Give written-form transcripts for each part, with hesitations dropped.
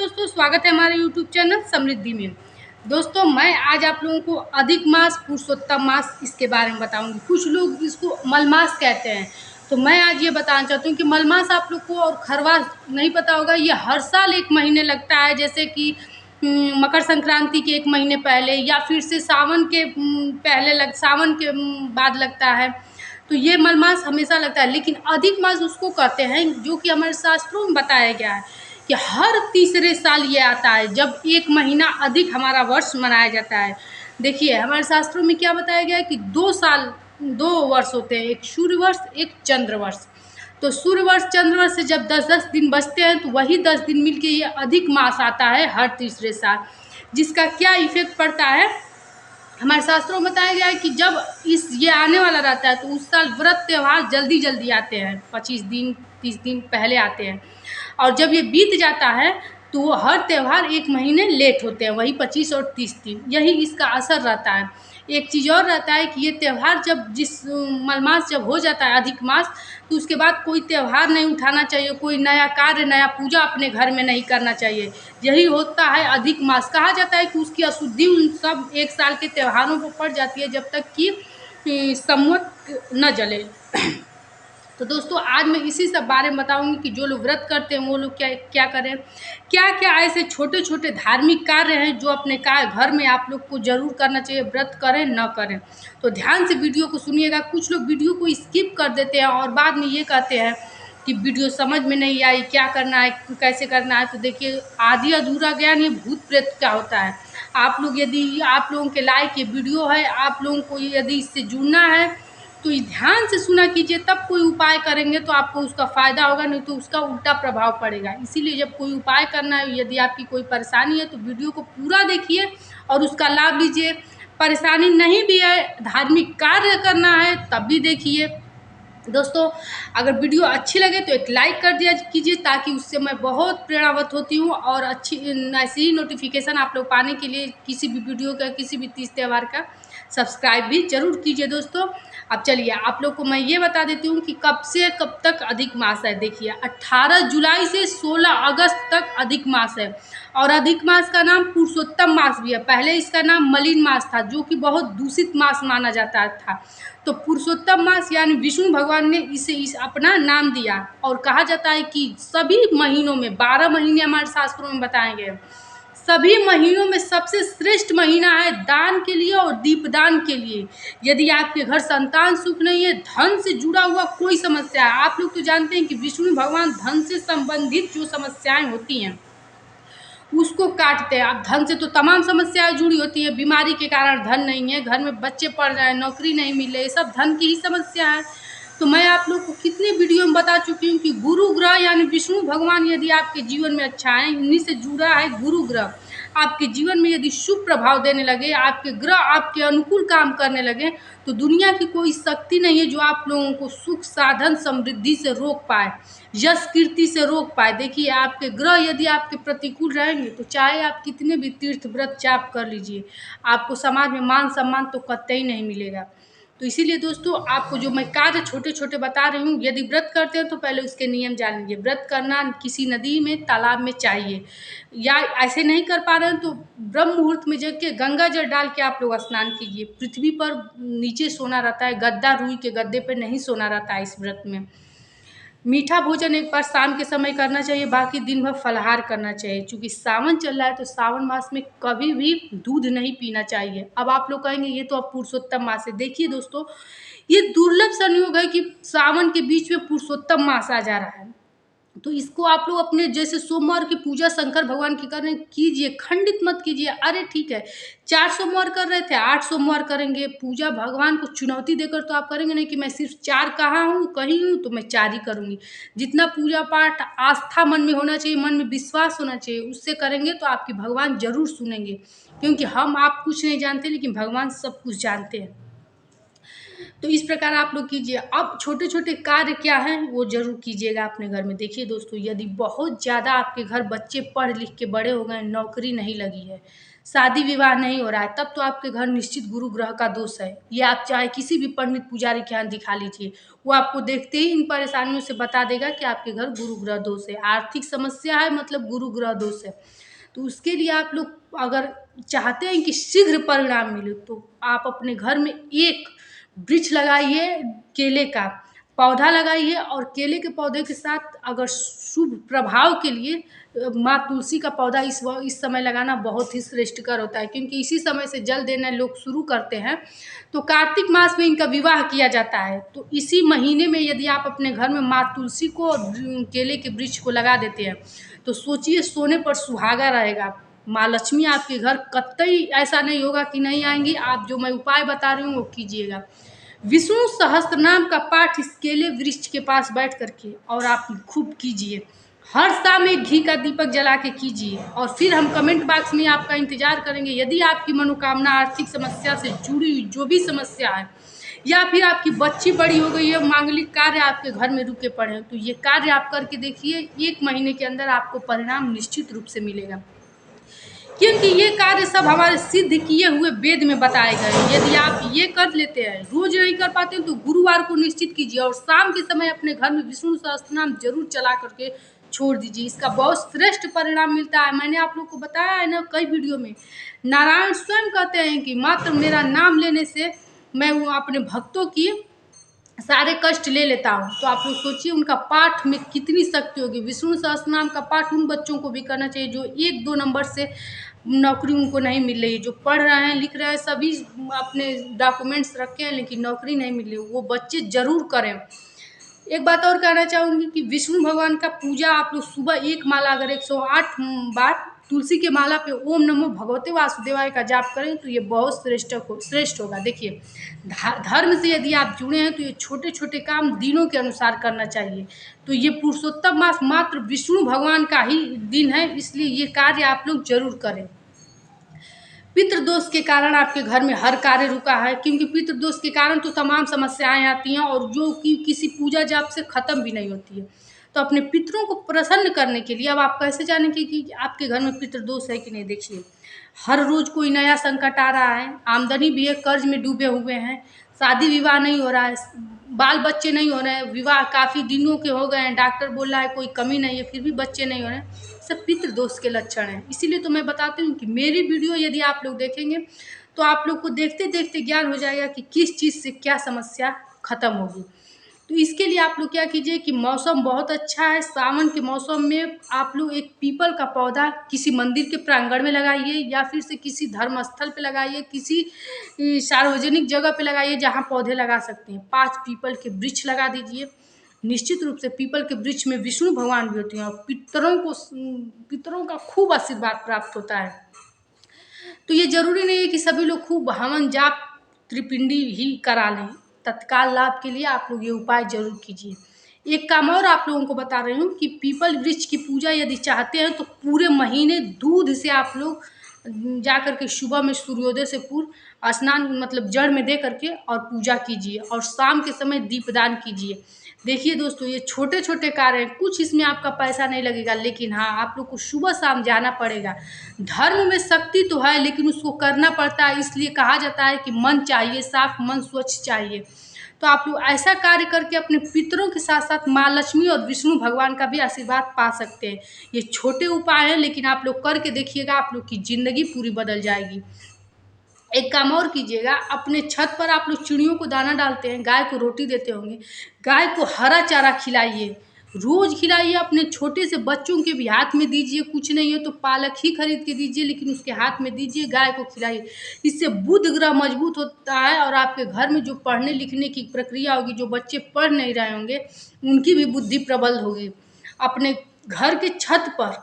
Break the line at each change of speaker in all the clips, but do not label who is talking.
दोस्तों, स्वागत है हमारे यूट्यूब चैनल समृद्धि में। दोस्तों, मैं आज आप लोगों को अधिक मास, पुरुषोत्तम मास इसके बारे में बताऊंगी। कुछ लोग इसको मलमास कहते हैं, तो मैं आज ये बताना चाहती हूँ कि मलमास आप लोग को और खरवास नहीं पता होगा। ये हर साल एक महीने लगता है, जैसे कि मकर संक्रांति के एक महीने पहले या फिर से सावन के सावन के बाद लगता है। तो ये मलमास हमेशा लगता है, लेकिन अधिक मास उसको कहते हैं जो कि हमारे शास्त्रों में बताया गया है कि हर तीसरे साल ये आता है, जब एक महीना अधिक हमारा वर्ष मनाया जाता है। देखिए, हमारे शास्त्रों में क्या बताया गया है कि 2 वर्ष होते हैं, एक सूर्य वर्ष, एक चंद्र वर्ष। तो सूर्य वर्ष चंद्र वर्ष से जब 10-10 दिन बचते हैं, तो वही 10 दिन मिलके ये अधिक मास आता है हर तीसरे साल। जिसका क्या इफेक्ट पड़ता है, हमारे शास्त्रों में बताया गया है कि जब ये आने वाला रहता है, तो उस साल व्रत त्यौहार जल्दी जल्दी आते हैं, 25 दिन 30 दिन पहले आते हैं। और जब ये बीत जाता है, तो वो हर त्यौहार एक महीने लेट होते हैं, वही 25 और 30 दिन, यही इसका असर रहता है। एक चीज़ और रहता है कि ये त्यौहार जिस मलमास जब हो जाता है अधिक मास, तो उसके बाद कोई त्यौहार नहीं उठाना चाहिए, कोई नया कार्य, नया पूजा अपने घर में नहीं करना चाहिए। यही होता है अधिक मास। कहा जाता है कि उसकी अशुद्धि उन सब एक साल के त्योहारों पर पड़ जाती है, जब तक कि संवत न जले। तो दोस्तों, आज मैं इसी सब बारे में बताऊंगी कि जो लोग व्रत करते हैं वो लोग क्या क्या करें, क्या क्या ऐसे छोटे छोटे धार्मिक कार्य हैं जो अपने घर में आप लोग को जरूर करना चाहिए, व्रत करें न करें। तो ध्यान से वीडियो को सुनिएगा। कुछ लोग वीडियो को स्किप कर देते हैं और बाद में ये कहते हैं कि वीडियो समझ में नहीं आई, क्या करना है, कैसे करना है। तो देखिए, आधी अधूरा ज्ञान ये भूत प्रेत का होता है। यदि आप लोगों के लायक ये वीडियो है, आप लोगों को यदि इससे जुड़ना है, तो ध्यान से सुना कीजिए, तब कोई उपाय करेंगे तो आपको उसका फायदा होगा, नहीं तो उसका उल्टा प्रभाव पड़ेगा। इसीलिए जब कोई उपाय करना है, यदि आपकी कोई परेशानी है, तो वीडियो को पूरा देखिए और उसका लाभ लीजिए। परेशानी नहीं भी है, धार्मिक कार्य करना है, तब भी देखिए। दोस्तों, अगर वीडियो अच्छी लगे तो एक लाइक कर दिया कीजिए, ताकि उससे मैं बहुत प्रेरणावत होती हूँ और ऐसी ही नोटिफिकेशन आप लोग पाने के लिए किसी भी वीडियो का, किसी भी तीज त्यौहार का सब्सक्राइब भी जरूर कीजिए। दोस्तों, अब चलिए आप लोग को मैं ये बता देती हूँ कि कब से कब तक अधिक मास है। देखिए, 18 जुलाई से 16 अगस्त तक अधिक मास है, और अधिक मास का नाम पुरुषोत्तम मास भी है। पहले इसका नाम मलिन मास था, जो कि बहुत दूषित मास माना जाता था। तो पुरुषोत्तम मास यानी विष्णु भगवान ने इसे अपना नाम दिया। और कहा जाता है कि सभी महीनों में, 12 महीने हमारे शास्त्रों में बताए गए, सभी महीनों में सबसे श्रेष्ठ महीना है दान के लिए और दीपदान के लिए। यदि आपके घर संतान सुख नहीं है, धन से जुड़ा हुआ कोई समस्या है, आप लोग तो जानते हैं कि विष्णु भगवान धन से संबंधित जो समस्याएं होती हैं उसको काटते हैं। अब धन से तो तमाम समस्याएं जुड़ी होती है, बीमारी के कारण धन नहीं है, घर में बच्चे पढ़ रहे हैं, नौकरी नहीं मिल रही, सब धन की ही समस्या है। तो मैं आप लोग को कितने वीडियो में बता चुकी हूँ कि गुरु ग्रह यानी विष्णु भगवान यदि आपके जीवन में अच्छा है, इन्हीं से जुड़ा है गुरु ग्रह। आपके जीवन में यदि शुभ प्रभाव देने लगे, आपके ग्रह आपके अनुकूल काम करने लगे, तो दुनिया की कोई शक्ति नहीं है जो आप लोगों को सुख साधन समृद्धि से रोक पाए, यश कीर्ति से रोक पाए। देखिए, आपके ग्रह यदि आपके प्रतिकूल रहेंगे, तो चाहे आप कितने भी तीर्थ व्रत जाप कर लीजिए, आपको समाज में मान सम्मान तो कतई नहीं मिलेगा। तो इसीलिए दोस्तों, आपको जो मैं कार्य छोटे छोटे बता रही हूँ, यदि व्रत करते हैं तो पहले उसके नियम जान लीजिए। व्रत करना किसी नदी में, तालाब में चाहिए, या ऐसे नहीं कर पा रहे हैं तो ब्रह्म मुहूर्त में जग के गंगा जल डाल के आप लोग स्नान कीजिए। पृथ्वी पर नीचे सोना रहता है, गद्दा रुई के गद्दे पर नहीं सोना रहता है इस व्रत में। मीठा भोजन एक बार शाम के समय करना चाहिए, बाकी दिन भर फलाहार करना चाहिए। चूंकि सावन चल रहा है, तो सावन मास में कभी भी दूध नहीं पीना चाहिए। अब आप लोग कहेंगे ये तो अब पुरुषोत्तम मास है। देखिए दोस्तों, ये दुर्लभ संयोग है कि सावन के बीच में पुरुषोत्तम मास आ जा रहा है। तो इसको आप लोग अपने जैसे सोमवार की पूजा शंकर भगवान की कर रहे हैं, कीजिए, खंडित मत कीजिए। अरे ठीक है, 4 सोमवार कर रहे थे, 8 सोमवार करेंगे। पूजा भगवान को चुनौती देकर तो आप करेंगे नहीं कि मैं सिर्फ 4 कहाँ हूँ, कहीं हूँ तो मैं 4 ही करूँगी। जितना पूजा पाठ आस्था मन में होना चाहिए, मन में विश्वास होना चाहिए, उससे करेंगे तो आपकी भगवान जरूर सुनेंगे। क्योंकि हम आप कुछ नहीं जानते, लेकिन भगवान सब कुछ जानते हैं। तो इस प्रकार आप लोग कीजिए। अब छोटे-छोटे कार्य क्या हैं वो ज़रूर कीजिएगा अपने घर में। देखिए दोस्तों, यदि बहुत ज़्यादा आपके घर बच्चे पढ़ लिख के बड़े हो गए, नौकरी नहीं लगी है, शादी-विवाह नहीं हो रहा है, तब तो आपके घर निश्चित गुरु ग्रह का दोष है। ये आप चाहे किसी भी पंडित पुजारी के यहाँ दिखा लीजिए, वो आपको देखते ही इन परेशानियों से बता देगा कि आपके घर गुरु ग्रह दोष है। आर्थिक समस्या है मतलब गुरु ग्रह दोष है। तो उसके लिए आप लोग अगर चाहते हैं कि शीघ्र परिणाम मिले, तो आप अपने घर में एक वृक्ष लगाइए, केले का पौधा लगाइए, और केले के पौधे के साथ अगर शुभ प्रभाव के लिए माँ तुलसी का पौधा इस समय लगाना बहुत ही श्रेष्ठकर होता है, क्योंकि इसी समय से जल देना लोग शुरू करते हैं। तो कार्तिक मास में इनका विवाह किया जाता है। तो इसी महीने में यदि आप अपने घर में माँ तुलसी को और केले के वृक्ष को लगा देते हैं, तो सोचिए सोने पर सुहागा रहेगा। माँ लक्ष्मी आपके घर कतई ऐसा नहीं होगा कि नहीं आएंगी। आप जो मैं उपाय बता रही हूँ वो कीजिएगा। विष्णु सहस्त्र नाम का पाठ इस केले वृक्ष के पास बैठ करके और आप खूब कीजिए। हर शाम एक घी का दीपक जला के कीजिए, और फिर हम कमेंट बॉक्स में आपका इंतजार करेंगे। यदि आपकी मनोकामना, आर्थिक समस्या से जुड़ी हुई जो भी समस्या है, या फिर आपकी बच्ची बड़ी हो गई है, मांगलिक कार्य आपके घर में रुके पड़े हैं, तो ये कार्य आप करके देखिए। 1 महीने के अंदर आपको परिणाम निश्चित रूप से मिलेगा, क्योंकि ये कार्य सब हमारे सिद्ध किए हुए वेद में बताए गए हैं। यदि आप ये कर लेते हैं, रोज नहीं कर पाते हैं, तो गुरुवार को निश्चित कीजिए, और शाम के समय अपने घर में विष्णु सहस्त्रनाम जरूर चला करके छोड़ दीजिए। इसका बहुत श्रेष्ठ परिणाम मिलता है। मैंने आप लोग को बताया है ना कई वीडियो में। नारायण स्वयं कहते हैं कि मात्र मेरा नाम लेने से मैं वो अपने भक्तों की सारे कष्ट ले लेता हूँ। तो आप लोग सोचिए उनका पाठ में कितनी शक्ति होगी। विष्णु सहस्त्रनाम का पाठ उन बच्चों को भी करना चाहिए जो 1-2 नंबर से नौकरी उनको नहीं मिल रही है, जो पढ़ रहे हैं, लिख रहे हैं, सभी अपने डॉक्यूमेंट्स रखे हैं, लेकिन नौकरी नहीं मिल रही, वो बच्चे ज़रूर करें। एक बात और कहना चाहूँगी कि विष्णु भगवान का पूजा आप लोग सुबह एक माला अगर 108 बार तुलसी के माला पे ओम नमो भगवते वासुदेवाय का जाप करें, तो ये बहुत श्रेष्ठ होगा। देखिए, धर्म से यदि आप जुड़े हैं तो ये छोटे छोटे काम दिनों के अनुसार करना चाहिए। तो ये पुरुषोत्तम मास मात्र विष्णु भगवान का ही दिन है, इसलिए ये कार्य आप लोग जरूर करें। पितृदोष के कारण आपके घर में हर कार्य रुका है, क्योंकि पितृदोष के कारण तो तमाम समस्याएं आती हैं, और जो कि किसी पूजा जाप से ख़त्म भी नहीं होती है। तो अपने पितरों को प्रसन्न करने के लिए अब आप कैसे जानेंगे कि आपके घर में पितृदोष है कि नहीं। देखिए, हर रोज कोई नया संकट आ रहा है, आमदनी भी है, कर्ज में डूबे हुए हैं, शादी विवाह नहीं हो रहा है, बाल बच्चे नहीं हो रहे हैं, विवाह काफ़ी दिनों के हो गए हैं, डॉक्टर बोल रहा है कोई कमी नहीं है, फिर भी बच्चे नहीं हो रहे हैं, सब पितृदोष के लक्षण हैं। इसीलिए तो मैं बताती हूँ कि मेरी वीडियो यदि आप लोग देखेंगे तो आप लोग को देखते देखते ज्ञान हो जाएगा कि किस चीज़ से क्या समस्या खत्म होगी। तो इसके लिए आप लोग क्या कीजिए कि मौसम बहुत अच्छा है, सावन के मौसम में आप लोग एक पीपल का पौधा किसी मंदिर के प्रांगण में लगाइए, या फिर से किसी धर्म स्थल पे लगाइए, किसी सार्वजनिक जगह पे लगाइए जहाँ पौधे लगा सकते हैं। 5 पीपल के वृक्ष लगा दीजिए। निश्चित रूप से पीपल के वृक्ष में विष्णु भगवान भी होते हैं, और पितरों का खूब आशीर्वाद प्राप्त होता है। तो ये जरूरी नहीं है कि सभी लोग खूब हवन जाप त्रिपिंडी ही करा लें। तत्काल लाभ के लिए आप लोग ये उपाय जरूर कीजिए। एक काम और आप लोगों को बता रही हूँ कि पीपल वृक्ष की पूजा यदि चाहते हैं तो पूरे महीने दूध से आप लोग जा करके सुबह में सूर्योदय से पूर्व स्नान मतलब जड़ में दे करके और पूजा कीजिए, और शाम के समय दीपदान कीजिए। देखिए दोस्तों, ये छोटे छोटे कार्य हैं, कुछ इसमें आपका पैसा नहीं लगेगा, लेकिन हाँ आप लोग को सुबह शाम जाना पड़ेगा। धर्म में शक्ति तो है, लेकिन उसको करना पड़ता है। इसलिए कहा जाता है कि मन चाहिए साफ, मन स्वच्छ चाहिए। तो आप लोग ऐसा कार्य करके अपने पितरों के साथ साथ माँ लक्ष्मी और विष्णु भगवान का भी आशीर्वाद पा सकते हैं। ये छोटे उपाय हैं, लेकिन आप लोग करके देखिएगा, आप लोग की ज़िंदगी पूरी बदल जाएगी। एक काम और कीजिएगा, अपने छत पर आप लोग चिड़ियों को दाना डालते हैं, गाय को रोटी देते होंगे, गाय को हरा चारा खिलाइए, रोज खिलाइए। अपने छोटे से बच्चों के भी हाथ में दीजिए, कुछ नहीं है तो पालक ही खरीद के दीजिए, लेकिन उसके हाथ में दीजिए, गाय को खिलाइए। इससे बुध ग्रह मजबूत होता है, और आपके घर में जो पढ़ने लिखने की प्रक्रिया होगी, जो बच्चे पढ़ नहीं रहे होंगे उनकी भी बुद्धि प्रबल होगी। अपने घर के छत पर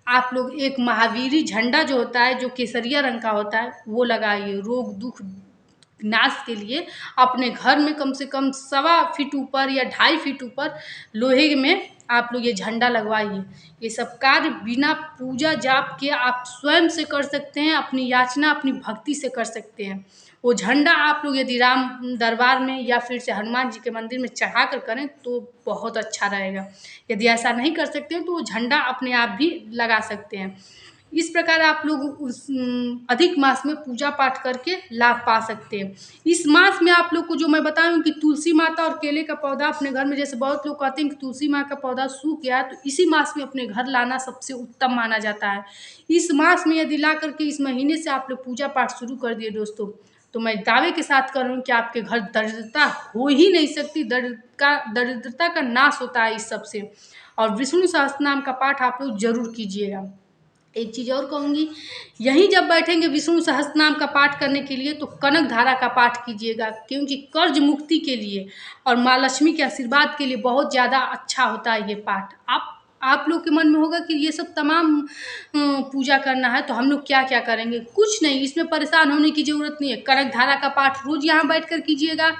आप लोग एक महावीरी झंडा जो होता है, जो केसरिया रंग का होता है, वो लगाइए। रोग दुख नाश के लिए अपने घर में कम से कम 1.25 फीट ऊपर या 2.5 फीट ऊपर लोहे में आप लोग ये झंडा लगवाइए। ये सब कार्य बिना पूजा जाप के आप स्वयं से कर सकते हैं, अपनी याचना अपनी भक्ति से कर सकते हैं। वो झंडा आप लोग यदि राम दरबार में या फिर से हनुमान जी के मंदिर में चढ़ा कर करें तो बहुत अच्छा रहेगा। यदि ऐसा नहीं कर सकते हैं तो वो झंडा अपने आप भी लगा सकते हैं। इस प्रकार आप लोग उस अधिक मास में पूजा पाठ करके लाभ पा सकते हैं। इस मास में आप लोग को जो मैं बताऊं कि तुलसी माता और केले का पौधा अपने घर में, जैसे बहुत लोग कहते हैं कि तुलसी माँ का पौधा सूख गया, तो इसी मास में अपने घर लाना सबसे उत्तम माना जाता है। इस मास में यदि ला करके इस महीने से आप लोग पूजा पाठ शुरू कर दिए दोस्तों, तो मैं दावे के साथ कर रहा हूँ कि आपके घर दरिद्रता हो ही नहीं सकती। दरिद्रता का नाश होता है इस सब से। और विष्णु सहस्त्र नाम का पाठ आप लोग जरूर कीजिएगा। एक चीज़ और कहूँगी, यहीं जब बैठेंगे विष्णु सहस्त्र नाम का पाठ करने के लिए तो कनक धारा का पाठ कीजिएगा, क्योंकि कर्ज मुक्ति के लिए और माँ लक्ष्मी के आशीर्वाद के लिए बहुत ज़्यादा अच्छा होता है ये पाठ। आप लोग के मन में होगा कि ये सब तमाम पूजा करना है तो हम लोग क्या क्या करेंगे। कुछ नहीं, इसमें परेशान होने की ज़रूरत नहीं है। कनक धारा का पाठ रोज़ यहाँ बैठ कर कीजिएगा।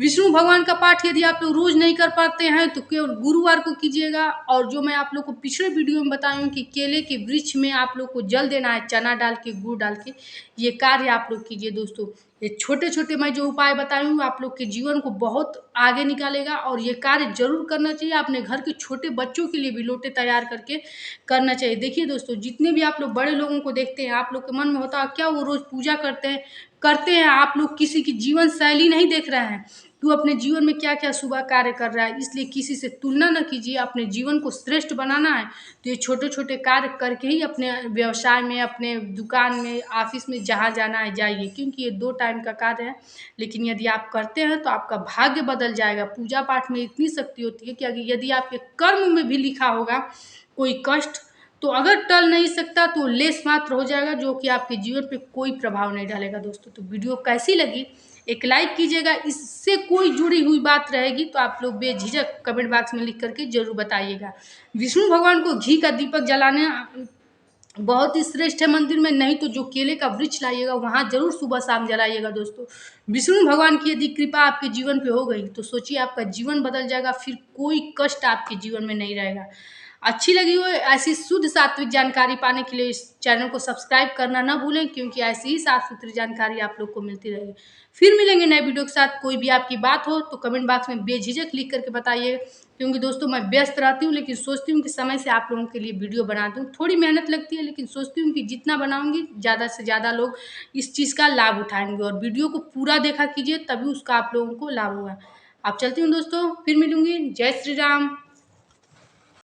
विष्णु भगवान का पाठ यदि आप लोग रोज नहीं कर पाते हैं तो केवल गुरुवार को कीजिएगा। और जो मैं आप लोग को पिछले वीडियो में बताई हूँ कि केले के वृक्ष में आप लोग को जल देना है, चना डाल के गुड़ डाल के, ये कार्य आप लोग कीजिए दोस्तों। ये छोटे छोटे मैं जो उपाय बताई हूँ आप लोग के जीवन को बहुत आगे निकालेगा और ये कार्य जरूर करना चाहिए। अपने घर के छोटे बच्चों के लिए भी लोटे तैयार करके करना चाहिए। देखिए दोस्तों, जितने भी आप लोग बड़े लोगों को देखते हैं, आप लोग के मन में होता है क्या वो रोज पूजा करते हैं। आप लोग किसी की जीवन शैली नहीं देख रहे हैं, तू अपने जीवन में क्या क्या शुभ कार्य कर रहा है, इसलिए किसी से तुलना न कीजिए। अपने जीवन को श्रेष्ठ बनाना है तो ये छोटे छोटे कार्य करके ही अपने व्यवसाय में, अपने दुकान में, ऑफिस में जहाँ जाना है जाइए, क्योंकि ये 2 टाइम का कार्य है। लेकिन यदि आप करते हैं तो आपका भाग्य बदल जाएगा। पूजा पाठ में इतनी शक्ति होती है कि यदि आपके कर्म में भी लिखा होगा कोई कष्ट, तो अगर टल नहीं सकता तो लेस मात्र हो जाएगा, जो कि आपके जीवन पे कोई प्रभाव नहीं डालेगा दोस्तों। तो वीडियो कैसी लगी एक लाइक कीजिएगा। इससे कोई जुड़ी हुई बात रहेगी तो आप लोग बेझिझक कमेंट बॉक्स में लिख करके जरूर बताइएगा। विष्णु भगवान को घी का दीपक जलाने बहुत ही श्रेष्ठ है मंदिर में, नहीं तो जो केले का वृक्ष लाइएगा वहाँ जरूर सुबह शाम जलाइएगा दोस्तों। विष्णु भगवान की यदि कृपा आपके जीवन पे हो गई तो सोचिए आपका जीवन बदल जाएगा, फिर कोई कष्ट आपके जीवन में नहीं रहेगा। अच्छी लगी हो ऐसी शुद्ध सात्विक जानकारी पाने के लिए इस चैनल को सब्सक्राइब करना ना भूलें, क्योंकि ऐसी ही साफ सुथरी जानकारी आप लोग को मिलती रहेगी। फिर मिलेंगे नए वीडियो के साथ। कोई भी आपकी बात हो तो कमेंट बॉक्स में बेझिझक लिख करके बताइए, क्योंकि दोस्तों मैं व्यस्त रहती हूँ लेकिन सोचती हूँ कि समय से आप लोगों के लिए वीडियो बना दूँ। थोड़ी मेहनत लगती है लेकिन सोचती हूँ कि जितना बनाऊँगी ज़्यादा से ज़्यादा लोग इस चीज़ का लाभ उठाएंगे। और वीडियो को पूरा देखा कीजिए, तभी उसका आप लोगों को लाभ होगा। आप चलती हूँ दोस्तों, फिर मिलूंगी। जय श्री राम।